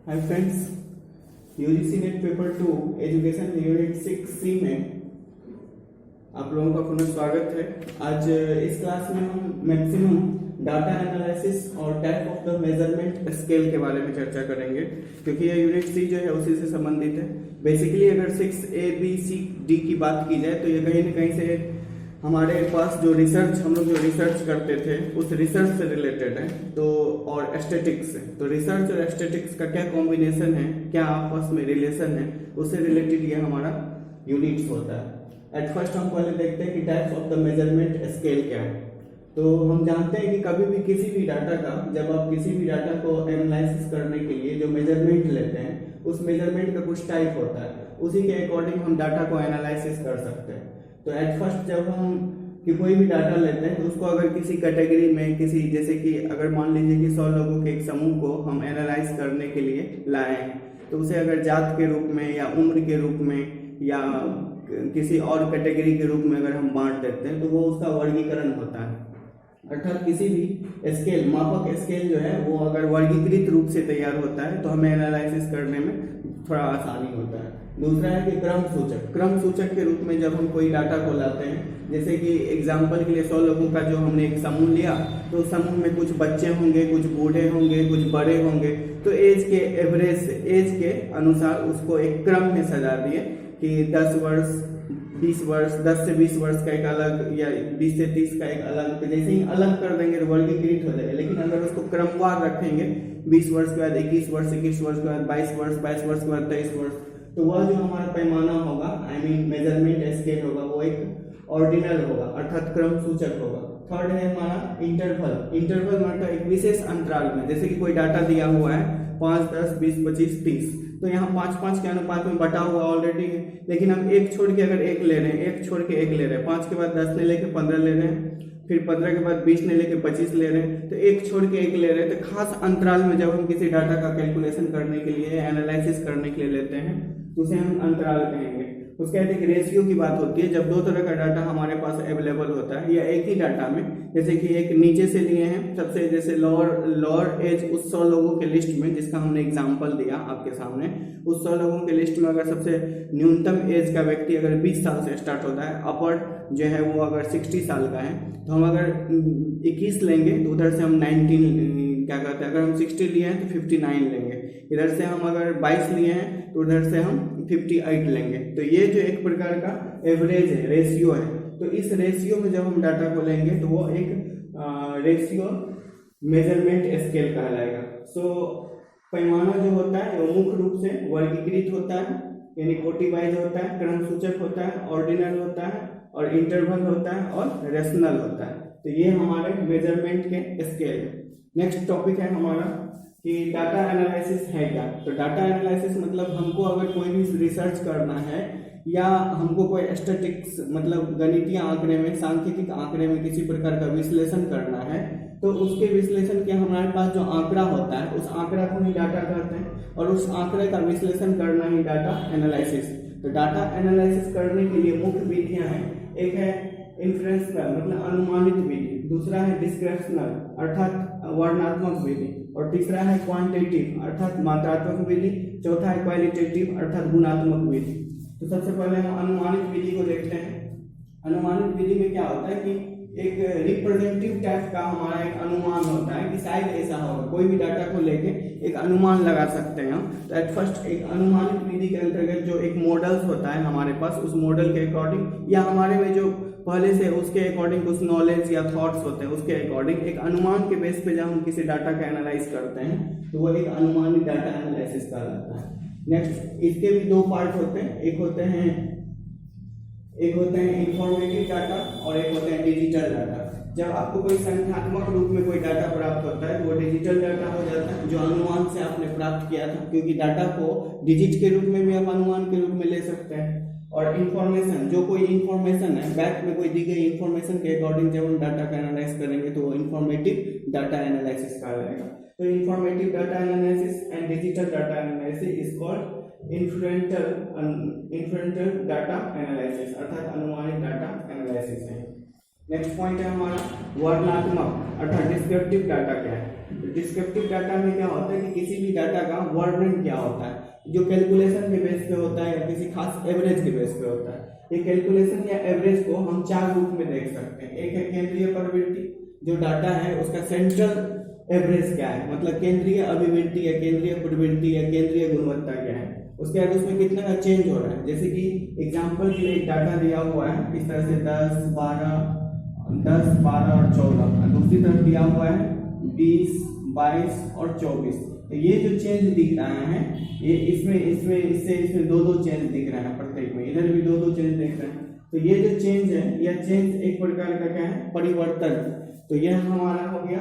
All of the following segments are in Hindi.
Hi friends, UGC net paper 2 education unit 6C में आप लोगों का पुनः स्वागत है। आज इस क्लास में हम मैक्सिमम डाटा एनालिसिस और type of the measurement scale के बारे में चर्चा करेंगे, क्योंकि यह यूनिट सी जो है उसी से संबंधित है। बेसिकली अगर 6A, B, C, D की बात की जाए तो ये कहीं ना कहीं से हमारे पास जो हम लोग जो रिसर्च करते थे उस रिसर्च से रिलेटेड है, तो और एस्थेटिक्स से। तो रिसर्च और एस्थेटिक्स का क्या कॉम्बिनेशन है, क्या आपस में रिलेशन है, उससे रिलेटेड ये हमारा यूनिट्स होता है। एट फर्स्ट हम पहले देखते हैं कि types of the measurement scale क्या है। तो हम जानते हैं कि कभी भी किसी भी डाटा का, जब आप किसी भी डाटा को एनालिसिस करने के लिए जो मेजरमेंट लेते हैं उस मेजरमेंट का कुछ टाइप होता है, उसी के अकॉर्डिंग हम डाटा को एनालिसिस कर सकते हैं। तो एट फर्स्ट जब हम कोई भी डाटा लेते हैं तो उसको अगर किसी कैटेगरी में, किसी जैसे कि अगर मान लीजिए कि 100 लोगों के एक समूह को हम एनालाइज करने के लिए लाए हैं, तो उसे अगर जात के रूप में या उम्र के रूप में या किसी और कैटेगरी के रूप में अगर हम बांट देते हैं तो वो उसका वर्गीकरण होता है। अर्थात किसी भी स्केल, मापक स्केल जो है वो अगर वर्गीकृत रूप से तैयार होता है तो हमें एनालिसिस करने में थोड़ा आसानी होता है। दूसरा है कि क्रम सूचक के रूप में जब हम कोई डाटा को लाते हैं, जैसे कि एग्जाम्पल के लिए 100 लोगों का जो हमने एक समूह लिया, तो उस समूह में कुछ बच्चे होंगे, कुछ बूढ़े होंगे, कुछ बड़े होंगे, तो एज के अनुसार उसको एक क्रम में सजा दिए कि 10 वर्ष 20 वर्ष, 10 से 20 वर्ष का एक अलग, या 20 से 30 का एक अलग। तो जैसे ही अलग कर देंगे तो वर्गीकृत हो जाएगा। लेकिन अगर उसको क्रमवार रखेंगे, 20 वर्ष के बाद 21 वर्ष, 21 वर्ष के बाद 22 वर्ष, 22 वर्ष के बाद 23 वर्ष, तो वह जो हमारा पैमाना होगा, मेजरमेंट स्केल होगा, वो एक ऑर्डिनल होगा, अर्थात क्रम सूचक होगा। थर्ड है हमारा इंटरवल मतलब एक विशेष अंतराल में, जैसे कि कोई डाटा दिया हुआ है 5, 10, 20, 25, 30, तो यहाँ 5-5 के अनुपात में बटा हुआ ऑलरेडी है। लेकिन हम एक छोड़ के अगर एक ले रहे हैं, एक छोड़ के एक ले रहे हैं, 5 के बाद 10 ने लेके 15 ले रहे हैं, फिर 15 के बाद 20 ने लेके 25 ले रहे हैं, तो एक छोड़ के एक ले रहे हैं। तो खास अंतराल में जब हम किसी डाटा का कैलकुलेशन करने के लिए, एनालिसिस करने के लिए लेते हैं तो उसे हम अंतराल कहेंगे। उसके बाद एक रेशियो की बात होती है, जब दो तरह का डाटा हमारे पास अवेलेबल होता है या एक ही डाटा में, जैसे कि एक नीचे से लिए हैं सबसे, जैसे लोअर एज उस 100 लोगों के लिस्ट में, जिसका हमने एग्जांपल दिया आपके सामने, उस 100 लोगों के लिस्ट में अगर सबसे न्यूनतम एज का व्यक्ति अगर 20 साल से स्टार्ट होता है, अपर जो है वो अगर 60 साल का है, तो हम अगर 21 लेंगे तो उधर से हम 19 क्या कहते हैं, अगर हम 60 लिए हैं तो 59 लेंगे, इधर से हम अगर 22 लिए हैं तो उधर से हम 58 लेंगे। तो ये जो एक प्रकार का एवरेज है, रेशियो है। तो इस रेशियो में जब हम डाटा को लेंगे तो वो एक रेशियो मेजरमेंट स्केल कहलाएगा। सो पैमाना जो होता है वो मुख्य रूप से वर्गीकृत होता है, यानी कोटि वाइज होता है, क्रम सूचक होता है, ऑर्डिनल होता है, और इंटरवल होता है, और रेशनल होता है। तो ये हमारे मेजरमेंट के स्केल है। नेक्स्ट टॉपिक है हमारा कि डाटा एनालिसिस है क्या। तो डाटा एनालिसिस मतलब हमको अगर कोई भी रिसर्च करना है या हमको कोई स्टैटिस्टिक्स मतलब गणितीय आंकड़े में, सांख्यिकी आंकड़े में किसी प्रकार का विश्लेषण करना है, तो उसके विश्लेषण के हमारे पास जो आंकड़ा होता है उस आंकड़ा को ही डाटा कहते हैं, और उस आंकड़े का विश्लेषण करना ही डाटा एनालिसिस। तो डाटा एनालिसिस करने के लिए मुख्य विधियां हैं। एक है इन्फ्रेंशनल मतलब अनुमानित विधि, दूसरा है डिस्क्रिप्शनल अर्थात वर्णनात्मक विधि, और तीसरा है क्वांटिटेटिव अर्थात मात्रात्मक विधि, चौथा है क्वालिटेटिव अर्थात गुणात्मक विधि। तो सबसे पहले हम अनुमानित विधि को देखते हैं। अनुमानित विधि में क्या होता है कि एक रिप्रेजेंटेटिव टाइप का हमारा एक अनुमान होता है कि शायद ऐसा होगा, कोई भी डाटा को लेके एक अनुमान लगा सकते हैं हम। तो एट फर्स्ट एक अनुमानित विधि के अंतर्गत जो एक मॉडल्स होता है हमारे पास, उस मॉडल के अकॉर्डिंग या हमारे में जो पहले से उसके अकॉर्डिंग कुछ नॉलेज या थॉट्स होते हैं उसके अकॉर्डिंग एक अनुमान के बेस पे जब हम किसी डाटा का एनालाइज करते हैं तो वो एक अनुमानित डाटा एनालिसिस कहलाता है। नेक्स्ट इसके भी दो पार्ट होते हैं, एक होते हैं इंफॉर्मेटिव डाटा और एक होते हैं डिजिटल डाटा। जब आपको कोई संख्यात्मक रूप में कोई डाटा प्राप्त होता है तो वो डिजिटल डाटा हो जाता है, जो अनुमान से आपने प्राप्त किया था, क्योंकि डाटा को डिजिट के रूप में भी आप अनुमान के रूप में ले सकते हैं। और इंफॉर्मेशन, जो कोई इंफॉर्मेशन है बैक में कोई दी गई इंफॉर्मेशन के अकॉर्डिंग जब हम डाटा का एनालाइज करेंगे तो वो इंफॉर्मेटिव डाटा एनालिसिस कहलाएगा। तो informative data analysis and digital data analysis is called inferential data analysis अर्थात अनुमानित डाटा एनालिसिस है। नेक्स्ट पॉइंट है हमारा वर्णनात्मक अर्थात डिस्क्रिप्टिव डाटा क्या है। डिस्क्रिप्टिव डाटा में क्या होता है कि किसी भी डाटा का वर्णन क्या होता है जो कैलकुलेशन के बेस पे होता है या किसी खास एवरेज के बेस पे होता है। ये कैलकुलेशन या एवरेज को हम 4 रूप में देख सकते हैं। एक है केंद्रीय प्रवृत्ति, जो डाटा है उसका सेंट्रल एवरेज क्या है, मतलब केंद्रीय अभिवृत्ति या केंद्रीय प्रवृत्ति या केंद्रीय गुणवत्ता क्या है। उसके बाद उसमें कितना का चेंज हो रहा है, जैसे कि एग्जांपल के लिए एक डाटा दिया हुआ है इस तरह से 10, 12 और 14, दूसरी तरफ दिया हुआ है 20, 22 और 24। तो ये जो चेंज दिख रहा है ये इसमें दो चेंज दिख रहा है प्रत्येक में, इधर भी दो चेंज दिख रहे हैं। तो ये जो चेंज है यह चेंज एक प्रकार का क्या है, परिवर्तन। तो यह हमारा हो गया,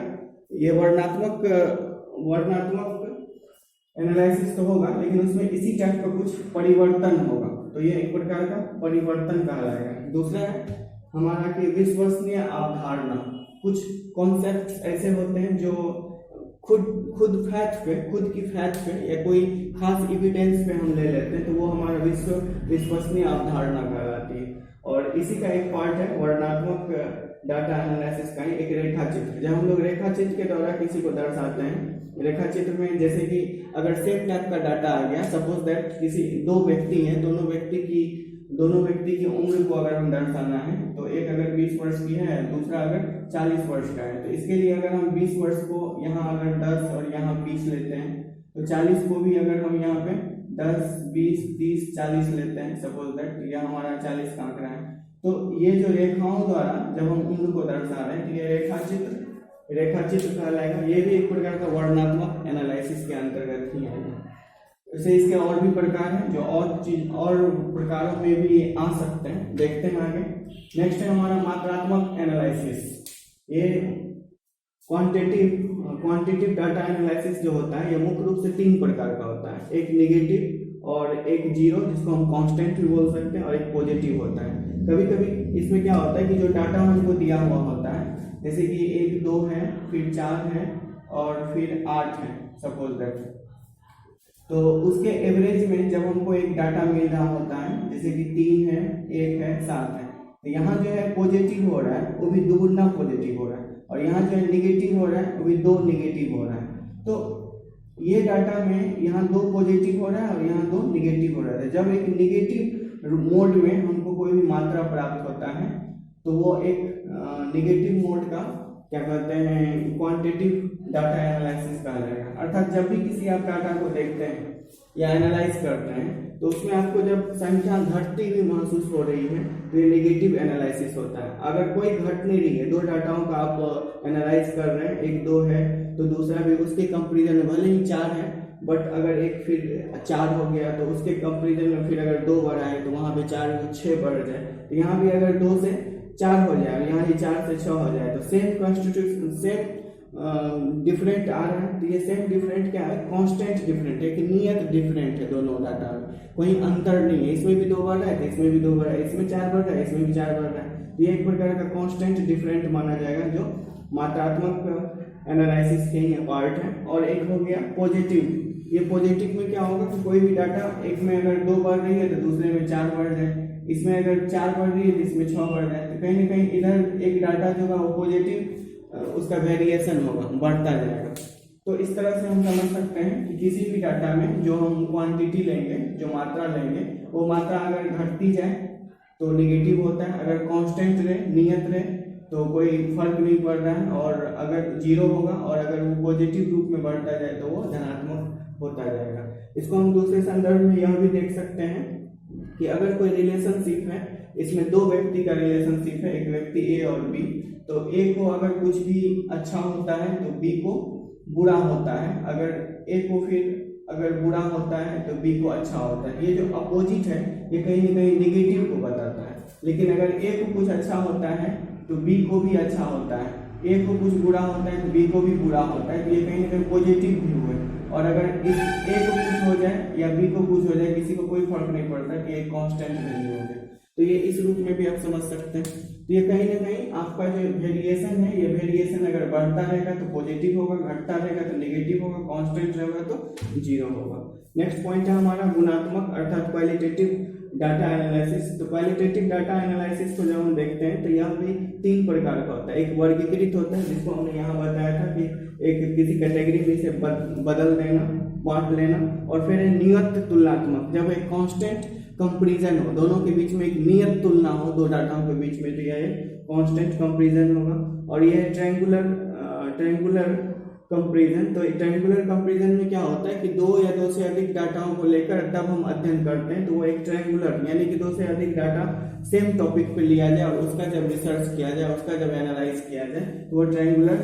ये वर्णनात्मक एनालिसिस तो होगा लेकिन उसमें इसी टाइप का कुछ परिवर्तन होगा, तो ये एक प्रकार का परिवर्तन कहलाएगा। दूसरा है हमारा कि विश्वसनीय अवधारणा। कुछ कॉन्सेप्ट्स ऐसे होते हैं जो खुद की फैक्ट पे या कोई खास एविडेंस पे हम ले लेते हैं, तो वो हमारा विश्वसनीय अवधारणा कहलाती है। और इसी का एक पार्ट है वर्णनात्मक डाटा एनालिसिस का एक रेखा चित्र। जब हम लोग रेखा चित्र के द्वारा किसी को दर्शाते हैं, रेखा चित्र में जैसे कि अगर सेम टाइप का डाटा आ गया, सपोज दैट किसी दो व्यक्ति हैं, दोनों व्यक्ति की उम्र को अगर हम दर्शाना है, तो एक अगर 20 वर्ष की है, दूसरा अगर 40 वर्ष का है, तो इसके लिए अगर हम 20 वर्ष को यहाँ अगर 10 और यहाँ 20 लेते हैं, तो 40 को भी अगर हम यहाँ पे 10, 20, 30, 40 लेते हैं, सपोज दैट यह हमारा 40 का आंकड़ा है, तो ये जो रेखाओं द्वारा जब हम उम्र को दर्शा रहे हैं, तो ये रेखा चित्र कहलाएगा। ये भी एक प्रकार का वर्णनात्मक एनालिसिस के अंतर्गत ही है। वैसे इसके और भी प्रकार हैं जो और प्रकारों में भी आ सकते हैं, देखते हैं आगे। नेक्स्ट है हमारा मात्रात्मक एनालिसिस। ये क्वांटिटिव डाटा एनालिसिस जो होता है, ये मुख्य रूप से 3 प्रकार का होता है। एक नेगेटिव और एक जीरो, जिसको हम कांस्टेंट भी बोल सकते हैं, और एक पॉजिटिव होता है। कभी कभी इसमें क्या होता है कि जो डाटा हमको दिया हुआ होता है, जैसे कि 1, 2 है, फिर 4 है और फिर 8 है, सपोज दैट, तो उसके एवरेज में जब हमको एक डाटा मिल रहा होता है, जैसे कि 3 है, 1 है, 7 है, तो यहाँ जो है पॉजिटिव हो रहा है वो भी दुगुना पॉजिटिव हो रहा है, और यहाँ जो है निगेटिव हो रहा है वो भी 2 निगेटिव हो रहा है। तो ये डाटा में यहाँ 2 पॉजिटिव हो रहा है और यहाँ 2 निगेटिव हो रहा है। जब एक निगेटिव मोड में हमको कोई भी मात्रा प्राप्त होता है, तो वो एक निगेटिव मोड का क्या कहते हैं, क्वांटिटिव डाटा एनालिसिस कहा जाएगा। अर्थात जब भी किसी आप डाटा को देखते हैं या एनालाइज करते हैं, तो उसमें आपको जब संख्या घटती हुई महसूस हो रही है, तो ये नेगेटिव एनालिसिस होता है। अगर कोई घट नहीं रही है, 2 डाटाओं का आप एनालाइज कर रहे हैं, एक 2 है तो दूसरा भी उसके कंपेरिजन में भले ही 4 है, बट अगर एक फिर 4 हो गया तो उसके कंपेरिजन में फिर अगर 2 बढ़ा है तो वहां पे 4 में 6 बढ़ जाए, तो यहाँ भी अगर 2 से 4 हो जाए, यहाँ ये 4 से 6 हो जाए, तो सेम कॉन्स्टिट्यूशन सेम डिफरेंट आ रहा है। तो ये सेम डिफरेंट क्या है, कांस्टेंट डिफरेंट है, कि नियत डिफरेंट है दोनों डाटा में, कोई अंतर नहीं है। इसमें भी 2 बढ़ रहा है तो इसमें भी 2 बढ़ रहा है, इसमें 4 बढ़ रहा है इसमें भी 4 बढ़ रहा है। तो ये एक प्रकार का कांस्टेंट डिफरेंट माना जाएगा, जो मात्रात्मक एनालिसिस के ही पार्ट है। और एक हो गया पॉजिटिव। ये पॉजिटिव में क्या होगा कि कोई भी डाटा एक में अगर 2 बढ़ रही है तो दूसरे में 4 बढ़ जाए, इसमें अगर 4 बढ़ रही है तो इसमें 6 बढ़ जाए, तो कहीं ना कहीं इधर एक डाटा जो है वो पॉजिटिव उसका वेरिएशन होगा, बढ़ता जाएगा। तो इस तरह से हम समझ सकते हैं कि किसी भी डाटा में जो हम क्वांटिटी लेंगे, जो मात्रा लेंगे, वो मात्रा अगर घटती जाए तो निगेटिव होता है, अगर कांस्टेंट रहे, नियत रहे, तो कोई फर्क नहीं पड़ रहा है, और अगर जीरो होगा और अगर वो पॉजिटिव रूप में बढ़ता जाए तो वो धनात्मक होता जाएगा। इसको हम दूसरे संदर्भ में यह भी देख सकते हैं कि अगर कोई रिलेशनशिप है, इसमें 2 व्यक्ति का रिलेशनशिप है, एक व्यक्ति ए और बी, तो ए को अगर कुछ भी अच्छा होता है तो बी को बुरा होता है, अगर ए को फिर अगर बुरा होता है तो बी को अच्छा होता है। ये जो अपोजिट है ये कहीं ना कहीं निगेटिव को बताता है, लेकिन अगर ए को कुछ अच्छा होता है तो बी को भी अच्छा होता है, ए को कुछ बुरा होता है तो बी को भी बुरा होता है, तो ये कहीं ना कहीं पॉजिटिव व्यू है। और अगर इस ए को कुछ हो जाए या बी को कुछ हो जाए, किसी को कोई फर्क नहीं पड़ता कि एक कांस्टेंट वैल्यू हो जाए, तो ये इस रूप में भी आप समझ सकते हैं। तो ये कहीं ना कहीं आपका जो वेरिएशन है, ये वेरिएशन अगर बढ़ता रहेगा तो पॉजिटिव होगा, घटता रहेगा तो नेगेटिव होगा, कांस्टेंट रहेगा तो जीरो होगा। नेक्स्ट पॉइंट है हमारा गुणात्मक अर्थात क्वालिटेटिव डाटा एनालिसिस। तो क्वालिटेटिव डाटा एनालिसिस को जब हम देखते हैं तो यह भी 3 प्रकार का होता है। एक वर्गीकृत होता है जिसको हमने यहाँ बताया था कि एक किसी कैटेगरी में से बदल देना, बांट लेना, और फिर नियत तुलनात्मक, जब एक कांस्टेंट कंपैरिजन हो, दोनों के बीच में एक नियत तुलना हो दो डाटाओं के बीच में, तो यह कांस्टेंट कंपैरिजन होगा। और यह ट्रायंगुलर कंपैरिजन। तो ट्रायंगुलर कंपैरिजन में क्या होता है कि 2 या 2 से अधिक डाटाओं को लेकर तब हम अध्ययन करते हैं, तो वो एक ट्रायंगुलर, यानी कि 2 से अधिक डाटा सेम टॉपिक पे लिया जाए और उसका जब रिसर्च किया जाए, उसका जब एनालाइज किया जाए, तो वो ट्रायंगुलर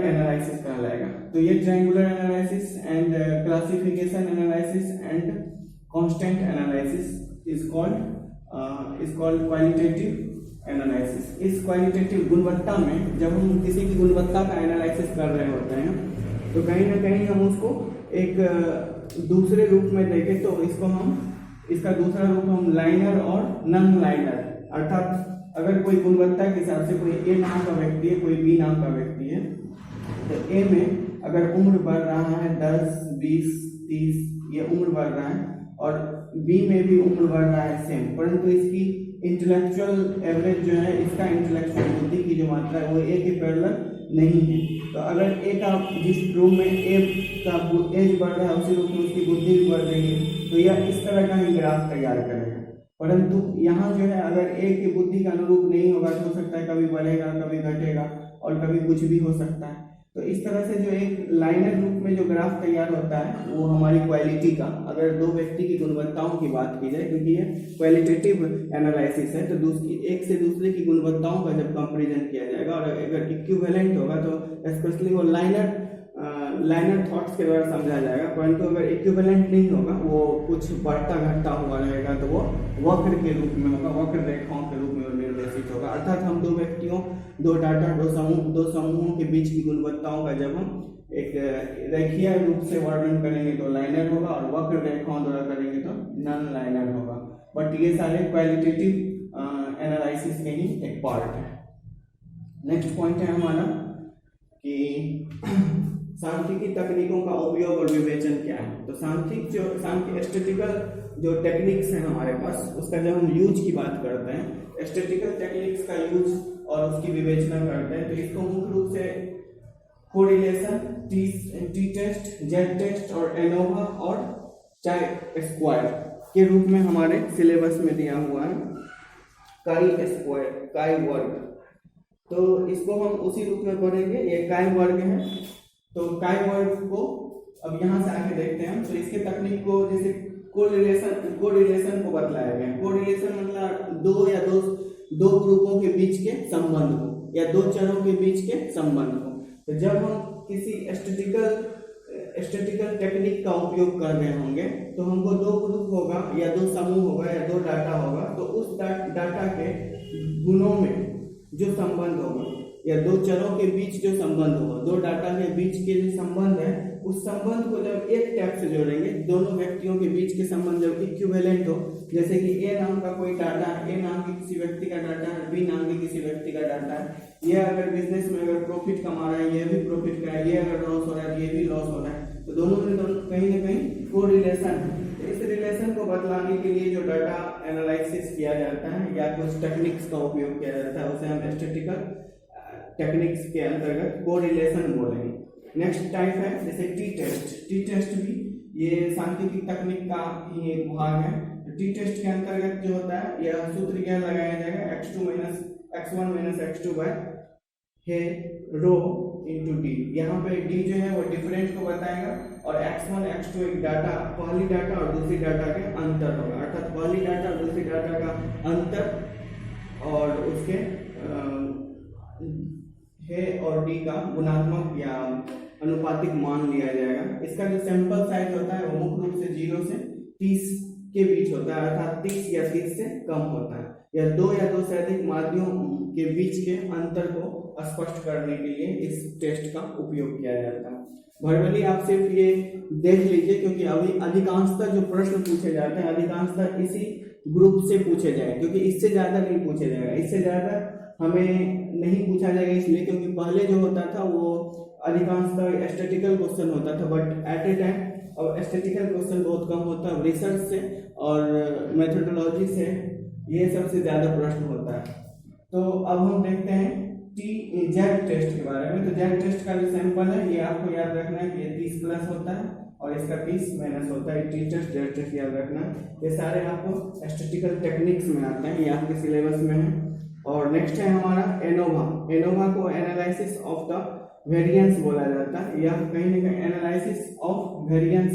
एनालिसिस कहलाएगा। तो ये triangular analysis and classification analysis and constant analysis is called qualitative analysis. इस क्वालिटेटिव गुणवत्ता में जब हम किसी की गुणवत्ता का एनालिसिस कर रहे होते हैं तो कहीं ना कहीं हम उसको एक दूसरे रूप में देखें, तो इसका दूसरा रूप हम लाइनर और नॉन लाइनर, अर्थात अगर कोई गुणवत्ता के हिसाब से कोई ए नाम का व्यक्ति है, कोई बी नाम का व्यक्ति है, तो ए में अगर उम्र बढ़ रहा है 10, 20, 30, ये उम्र बढ़ रहा है, और बी में भी उम्र बढ़ रहा है सेम, परंतु इसकी इंटेलेक्चुअल एवरेज जो है, इसका इंटेलेक्चुअल बुद्धि की जो मात्रा है वो ए के पैरेलल नहीं है। तो अगर ए का जिस रूप में ए का एज बढ़ रहा है उसी रूप में उसकी बुद्धि भी बढ़ रही है, तो यह इस तरह का ही ग्राफ तैयार करेगा। परंतु यहाँ जो है अगर ए की बुद्धि का अनुरूप नहीं होगा तो हो सकता है कभी बढ़ेगा, कभी घटेगा, और कभी कुछ भी हो सकता है। तो इस तरह से जो एक लाइनर रूप में जो ग्राफ तैयार होता है वो हमारी क्वालिटी का, अगर 2 व्यक्ति की गुणवत्ताओं की बात की जाए, क्योंकि ये क्वालिटेटिव एनालिसिस है, तो एक से दूसरे की गुणवत्ताओं का जब कंपैरिजन किया जाएगा और अगर इक्विवेलेंट होगा तो स्पेशली वो लाइनर थॉट्स के द्वारा समझा जाएगा। परंतु अगर इक्विवेलेंट नहीं होगा, वो कुछ बढ़ता घटता हुआ रहेगा, तो वो वक्र के रूप में होगा, वक्र रेखाओं के रूप में निर्देशित होगा। अर्थात हम 2 व्यक्तियों, 2 डाटा, 2 समूहों के बीच की गुणवत्ताओं का जब हम एक रेखीय रूप से वर्णन करेंगे तो लाइनर होगा, और वक्र रेखाओं द्वारा करेंगे तो नॉन लाइनर होगा। बट ये सारे क्वालिटेटिव एनालिसिस के ही एक पार्ट है। नेक्स्ट पॉइंट है हमारा कि सांख्यिकी तकनीकों का उपयोग और विवेचन क्या है। तो सांख्यिक स्टैटिस्टिकल जो टेक्निक्स हैं हमारे पास, उसका जब हम यूज की बात करते हैं, स्टैटिस्टिकल टेक्निक्स का यूज और उसकी विवेचना करते हैं, तो इसको मुख्य रूप से correlation, t test, z test और एनोवा और चाई स्क्वायर के रूप में हमारे सिलेबस में दिया हुआ है। काई वर्ग, तो इसको हम उसी रूप में पढ़ेंगे। ये काई वर्ग है, तो काई वर्ग को अब यहाँ से आके देखते हैं। तो इसके तकनीक को जैसे कोरिलेशन को बतलाया गया। कोरिलेशन मतलब दो ग्रुपों के बीच के संबंध को, या 2 चरों के बीच के संबंध को। तो जब हम किसी स्टैटिस्टिकल टेक्निक का उपयोग कर रहे होंगे तो हमको 2 ग्रुप होगा, या 2 समूह होगा, या 2 डाटा होगा, तो उस डाटा के गुणों में जो संबंध होगा, या 2 चरों के बीच जो संबंध होगा, 2 डाटा के बीच के जो संबंध है, उस संबंध को जब एक टैप से जोड़ेंगे, दोनों व्यक्तियों के बीच के संबंध जब इक्विवेलेंट हो, जैसे कि ए नाम का कोई डाटा है, ए नाम के किसी व्यक्ति का डाटा है, बी नाम के किसी व्यक्ति का डाटा है, ये अगर बिजनेस में अगर प्रॉफिट कमा रहा है, ये भी प्रॉफिट का है, ये अगर लॉस हो रहा है, ये भी लॉस हो रहा है, तो दोनों में कहीं ना कहीं कोरिलेशन है। इस रिलेशन को बतलाने के लिए जो डाटा एनालिसिस किया जाता है या कुछ टेक्निक्स का उपयोग किया जाता है, उसे हम स्टैटिस्टिकल टेक्निक्स के अंतर्गत कोरिलेशन बोलेंगे। नेक्स्ट टाइप है जैसे टी टेस्ट भी ये सांख्यिकी तकनीक का ही एक भाग है। टी टेस्ट के अंतर्गत जो होता है, यह सूत्र क्या लगाया जाएगा, x1 - x2 बाय हे रो इंटू डी। यहाँ पे डी जो है वो डिफरेंस को बताएगा, और x1 x2 एक डाटा, पहली डाटा और दूसरी डाटा के अंतर होगा, अर्थात पहली डाटा और दूसरी डाटा का अंतर और उसके हे और डी का गुणात्मक या अनुपातिक मान लिया जाएगा। इसका जो सैंपल साइज होता है वो मुख्य रूप से 0 से 30 के बीच होता है, अर्थात 30 या 30 से कम होता है, या 2 या 2 से अधिक माध्यमों के बीच के अंतर को स्पष्ट करने के लिए इस टेस्ट का उपयोग किया जाता है। भरवली आप सिर्फ ये देख लीजिए, क्योंकि अभी अधिकांशतः जो प्रश्न पूछे जाते हैं अधिकांशतः इसी ग्रुप से पूछे जाए, क्योंकि इससे ज्यादा नहीं पूछे जाएगा, इससे ज्यादा हमें नहीं पूछा जाएगा, इसलिए क्योंकि पहले जो होता था वो अधिकांशतः स्टैटिस्टिकल क्वेश्चन होता था, बट एट ए टाइम अब एस्थेटिकल क्वेश्चन बहुत कम होता है, रिसर्च से और मेथोडोलॉजी से ये सबसे ज्यादा प्रश्न होता है। तो अब हम देखते हैं जेड टेस्ट के बारे में। तो जेड टेस्ट का जो सैंपल है ये आपको याद रखना है कि ये 30 प्लस होता है और इसका 30 माइनस होता है। टी टेस्ट, जेड टेस्ट याद रखना, ये सारे आपको स्टैटिस्टिकल टेक्निक्स में आते हैं, ये आपके सिलेबस में है। और नेक्स्ट है हमारा एनोवा। एनोवा को एनालिसिस ऑफ द वेरिएंस बोला जाता है, या कहीं ना कहीं एनालिसिस ऑफ वेरिएंस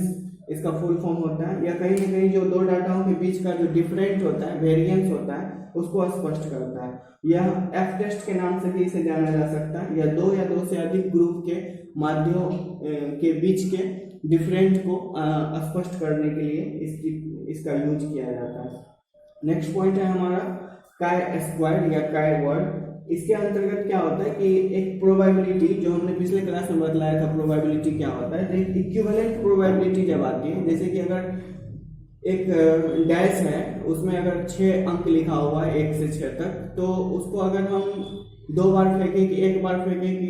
इसका फुल फॉर्म होता है, या कहीं ना कहीं जो दो डाटाओं के बीच का जो डिफरेंट होता है, वेरिएंस होता है, उसको स्पष्ट करता है। यह एफ टेस्ट के नाम से भी इसे जाना जा सकता है, या दो से अधिक ग्रुप के माध्यमों के बीच के डिफरेंट को स्पष्ट करने के लिए इसका यूज किया जाता है। नेक्स्ट पॉइंट है हमारा काई स्क्वायर या काई वर्ड। इसके अंतर्गत क्या होता है कि एक प्रोबेबिलिटी, जो हमने पिछले क्लास में बतलाया था प्रोबेबिलिटी क्या होता है, तो एक इक्विवेलेंट प्रोबेबिलिटी जब आती है, जैसे कि अगर एक डैश है उसमें अगर 6 अंक लिखा हुआ है 1 से 6 तक, तो उसको अगर हम 2 बार फेंके कि 1 बार फेंके कि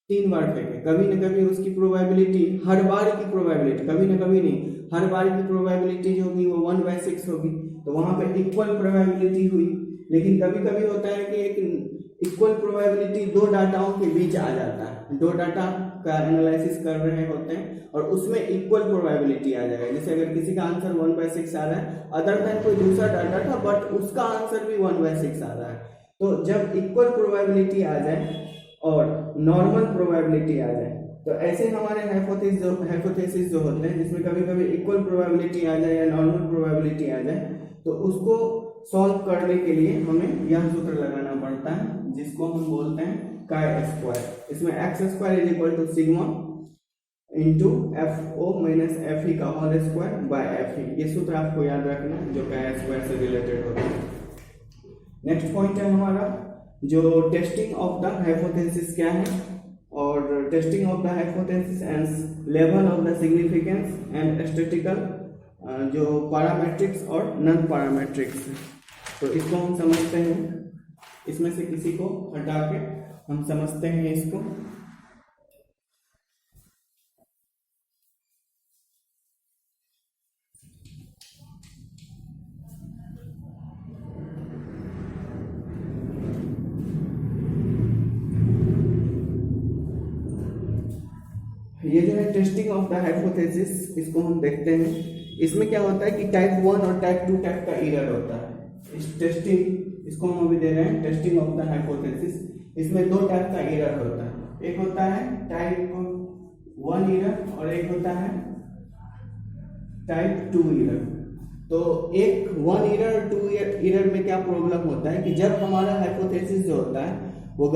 3 बार फेंके, कभी न कभी उसकी प्रोबेबिलिटी, हर बार की प्रोबेबिलिटी, कभी न कभी नहीं, हर बार की प्रोबेबिलिटी जो होगी वो 1/6 होगी, तो वहां पे इक्वल प्रोबेबिलिटी हुई। लेकिन कभी कभी होता है कि एक इक्वल प्रोबेबिलिटी दो डाटाओं के बीच आ जाता है, दो डाटा का एनालिसिस कर रहे होते हैं और उसमें इक्वल प्रोबेबिलिटी आ जाएगा। जैसे अगर किसी का आंसर 1/6 आ रहा है, अदर देन कोई दूसरा डाटा था बट उसका आंसर भी 1/6 आ रहा है, तो जब इक्वल प्रोबेबिलिटी आ जाए और नॉर्मल प्रोबेबिलिटी आ जाए, तो ऐसे हमारे हाइपोथेसिस जो होते हैं जिसमें कभी कभी इक्वल प्रोबेबिलिटी आ जाए या नॉर्मल प्रोबेबिलिटी आ जाए, तो उसको सॉल्व करने के लिए हमें यह सूत्र लगाना पड़ता है जिसको हम बोलते हैं काई स्क्वायर। इसमें x² = sigma into FO minus FE का होल स्क्वायर बाय FE, ये सूत्र आपको याद रखना है जो काई स्क्वायर से रिलेटेड होता है। नेक्स्ट पॉइंट है हमारा जो टेस्टिंग ऑफ द हाइपोथेसिस क्या है, और testing of the hypothesis and level of the significance and statistical जो पैरामीट्रिक्स और नॉन पैरामीट्रिक्स, तो इसको हम समझते हैं। इसमें से किसी को हटा के हम समझते हैं इसको। ये जो है टेस्टिंग ऑफ द हाइपोथेसिस, इसको हम देखते हैं। इसमें क्या होता है कि टाइप 1 और टाइप 2 टाइप का एरर होता है। इस टेस्टिंग, इसको हम अभी दे रहे हैं टेस्टिंग ऑफ द हाइपोथेसिस, इसमें 2 टाइप का एरर होता है। एक होता है टाइप 1 एरर और एक होता है टाइप 2 एरर। तो एक 1 एरर 2 एरर में क्या प्रॉब्लम होता है कि जब हमारा हाइपोथेसिस जो होता है वो